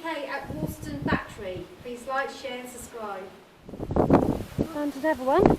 UK at Wanstone Battery. Please like, share and subscribe. And another one.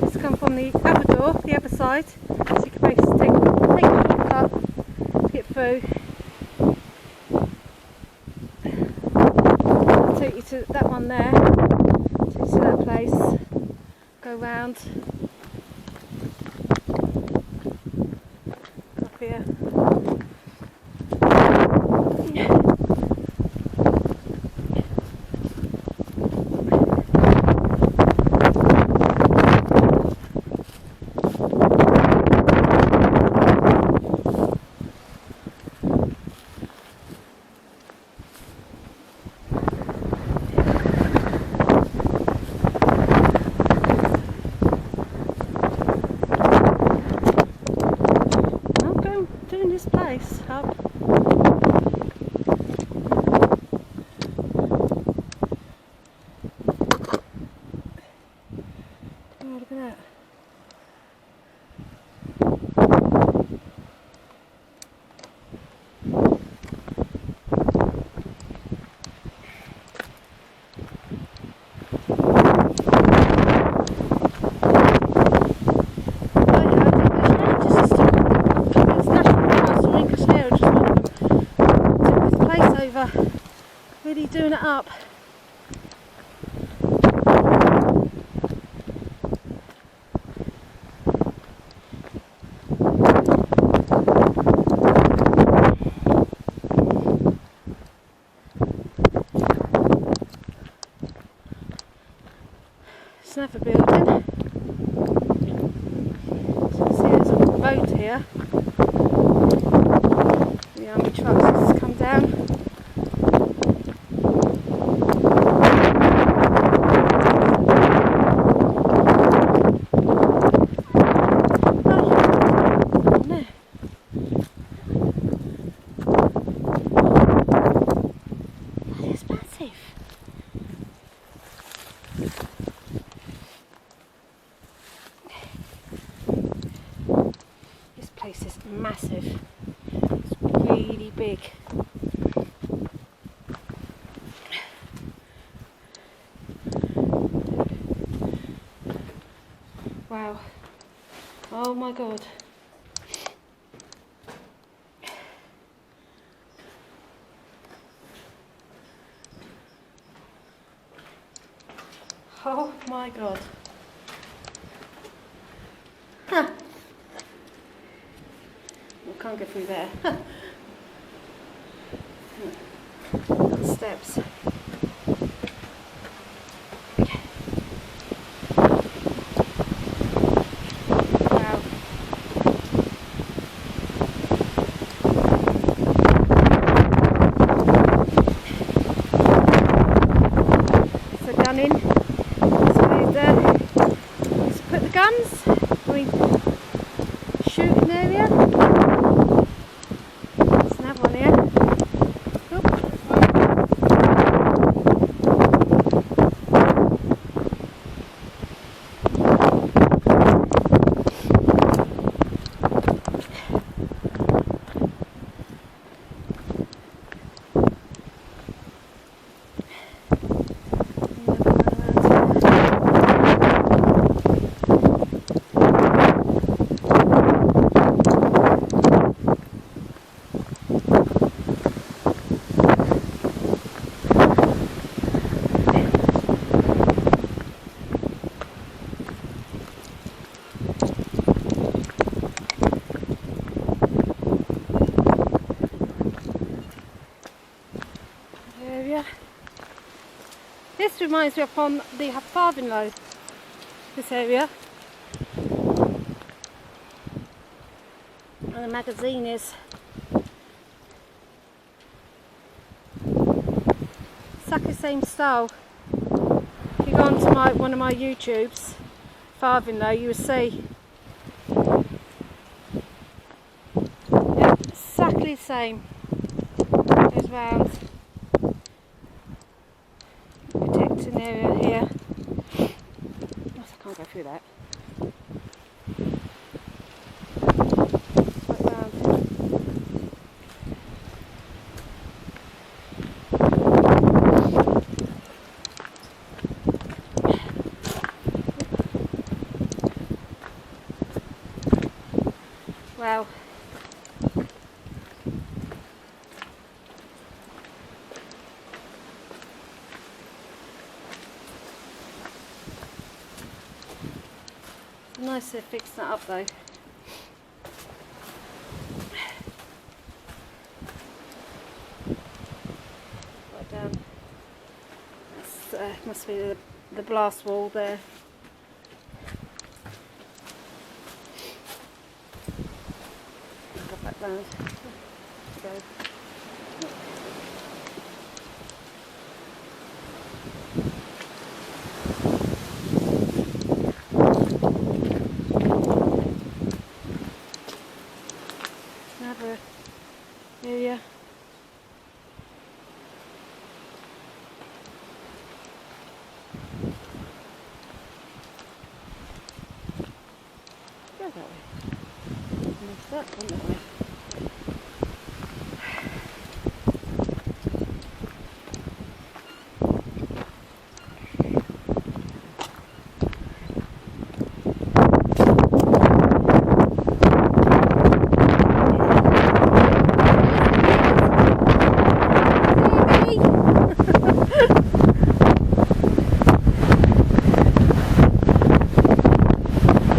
It's come from the other door, the other side. So you can basically take a shortcut to get through. I'll take you to that one there. Take you to that place. Go round. Up here. Doing this place up. Oh, look at that. Really doing it up. It's another building. So you can see there's a road here. The army trucks just come down. This place is massive. It's really big. Wow. Oh my God. Oh my God. Huh. I can't get through there. Got steps. Wow. So gunning. Let's put the guns. Shooting area. There's another one here. This reminds me of on the farthing-low, this area. And the magazine is exactly the same style. If you go onto one of my YouTubes, farthing-low, you will see. Yeah, exactly the same. Goes round. Protecting area here. I can't go through that. Right round. Well, nice to fix that up though. Right down. That's, must be the blast wall there. Go back round. Go. Another area. Go that way. Move that one that way.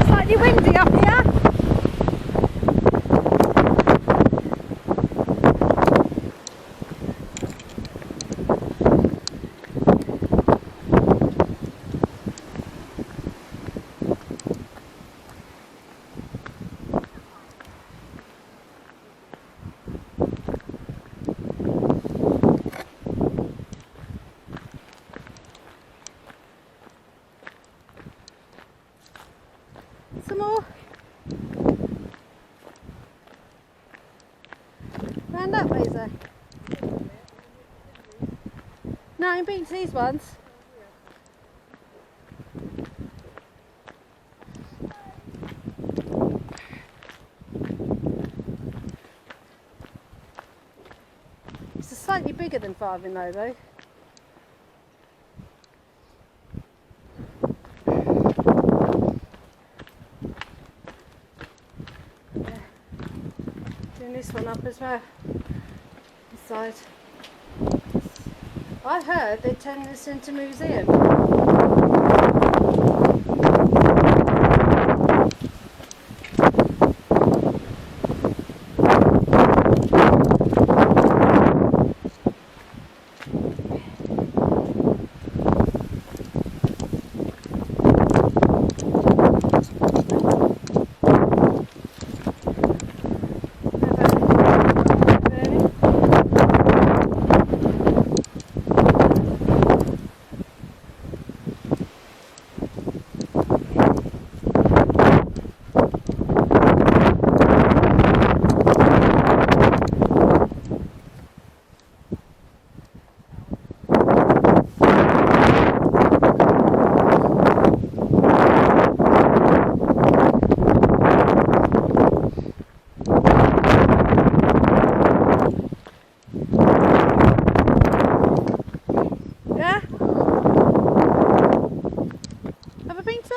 Slightly windy up here. Some more. Round that way, is there? No, I beat these ones. It's slightly bigger than Farthing though. Doing this one up as well. This side. I heard they're turning this into a museum.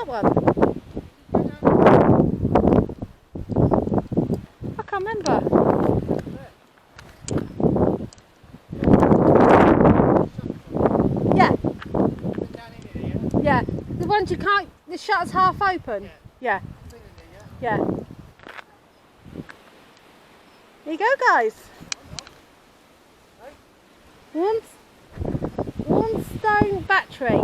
One. I can't remember. Yeah. Yeah. The ones you can't, the shutter's half open. Yeah. Yeah. There you go, guys. Wanstone battery.